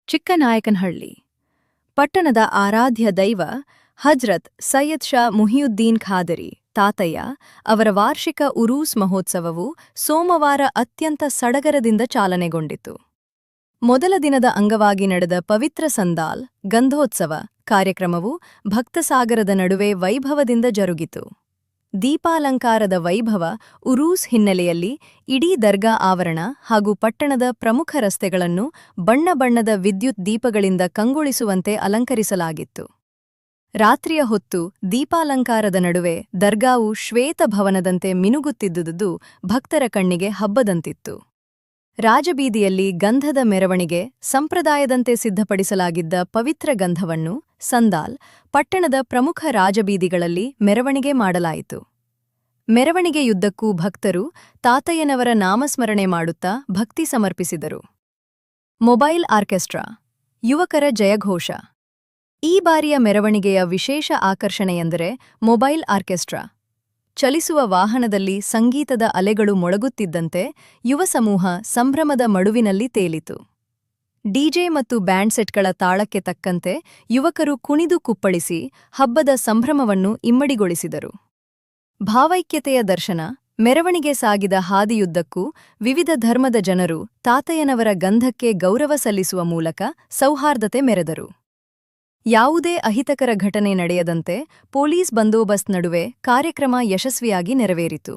ಚಿಕ್ಕನಾಯಕನಹಳ್ಳಿ ಪಟ್ಟಣದ ಆರಾಧ್ಯ ದೈವ ಹಜ್ರತ್ ಸೈಯದ್ ಶಾ ಮುಹಿಯುದ್ದೀನ್ ಖಾದರಿ ತಾತಯ್ಯ ಅವರ ವಾರ್ಷಿಕ ಉರೂಸ್ ಮಹೋತ್ಸವವು ಸೋಮವಾರ ಅತ್ಯಂತ ಸಡಗರದಿಂದ ಚಾಲನೆಗೊಂಡಿತು. ಮೊದಲ ದಿನದ ಅಂಗವಾಗಿ ನಡೆದ ಪವಿತ್ರ ಸಂದಾಲ್ ಗಂಧೋತ್ಸವ ಕಾರ್ಯಕ್ರಮವು ಭಕ್ತಸಾಗರದ ನಡುವೆ ವೈಭವದಿಂದ ಜರುಗಿತು. ದೀಪಾಲಂಕಾರದ ವೈಭವ ಉರೂಸ್ ಹಿನ್ನೆಲೆಯಲ್ಲಿ ಇಡೀ ದರ್ಗಾ ಆವರಣ ಹಾಗೂ ಪಟ್ಟಣದ ಪ್ರಮುಖ ರಸ್ತೆಗಳನ್ನು ಬಣ್ಣ ಬಣ್ಣದ ವಿದ್ಯುತ್ ದೀಪಗಳಿಂದ ಕಂಗೊಳಿಸುವಂತೆ ಅಲಂಕರಿಸಲಾಗಿತ್ತು. ರಾತ್ರಿಯ ಹೊತ್ತು ದೀಪಾಲಂಕಾರದ ನಡುವೆ ದರ್ಗಾವು ಶ್ವೇತಭವನದಂತೆ ಮಿನುಗುತ್ತಿದ್ದುದು ಭಕ್ತರ ಕಣ್ಣಿಗೆ ಹಬ್ಬದಂತಿತ್ತು. ರಾಜಬೀದಿಯಲ್ಲಿ ಗಂಧದ ಮೆರವಣಿಗೆ ಸಂಪ್ರದಾಯದಂತೆ ಸಿದ್ಧಪಡಿಸಲಾಗಿದ್ದ ಪವಿತ್ರ ಗಂಧವನ್ನು ಸಂದಾಲ್ ಪಟ್ಟಣದ ಪ್ರಮುಖ ರಾಜಬೀದಿಗಳಲ್ಲಿ ಮೆರವಣಿಗೆ ಮಾಡಲಾಯಿತು. ಮೆರವಣಿಗೆಯುದ್ದಕ್ಕೂ ಭಕ್ತರು ತಾತಯ್ಯನವರ ನಾಮಸ್ಮರಣೆ ಮಾಡುತ್ತಾ ಭಕ್ತಿ ಸಮರ್ಪಿಸಿದರು. ಮೊಬೈಲ್ ಆರ್ಕೆಸ್ಟ್ರಾ ಯುವಕರ ಜಯಘೋಷ. ಈ ಬಾರಿಯ ಮೆರವಣಿಗೆಯ ವಿಶೇಷ ಆಕರ್ಷಣೆಯೆಂದರೆ ಮೊಬೈಲ್ ಆರ್ಕೆಸ್ಟ್ರಾ. ಚಲಿಸುವ ವಾಹನದಲ್ಲಿ ಸಂಗೀತದ ಅಲೆಗಳು ಮೊಳಗುತ್ತಿದ್ದಂತೆ ಯುವ ಸಮೂಹ ಸಂಭ್ರಮದ ಮಡುವಿನಲ್ಲಿ ತೇಲಿತು. ಡಿಜೆ ಮತ್ತು ಬ್ಯಾಂಡ್ ಸೆಟ್ಗಳ ತಾಳಕ್ಕೆ ತಕ್ಕಂತೆ ಯುವಕರು ಕುಣಿದು ಕುಪ್ಪಳಿಸಿ ಹಬ್ಬದ ಸಂಭ್ರಮವನ್ನು ಇಮ್ಮಡಿಗೊಳಿಸಿದರು. ಭಾವೈಕ್ಯತೆಯ ದರ್ಶನ. ಮೆರವಣಿಗೆ ಸಾಗಿದ ಹಾದಿಯುದ್ದಕ್ಕೂ ವಿವಿಧ ಧರ್ಮದ ಜನರು ತಾತಯ್ಯನವರ ಗಂಧಕ್ಕೆ ಗೌರವ ಸಲ್ಲಿಸುವ ಮೂಲಕ ಸೌಹಾರ್ದತೆ ಮೆರೆದರು. ಯಾವುದೇ ಅಹಿತಕರ ಘಟನೆ ನಡೆಯದಂತೆ ಪೊಲೀಸ್ ಬಂದೋಬಸ್ತ್ ನಡುವೆ ಕಾರ್ಯಕ್ರಮ ಯಶಸ್ವಿಯಾಗಿ ನೆರವೇರಿತು.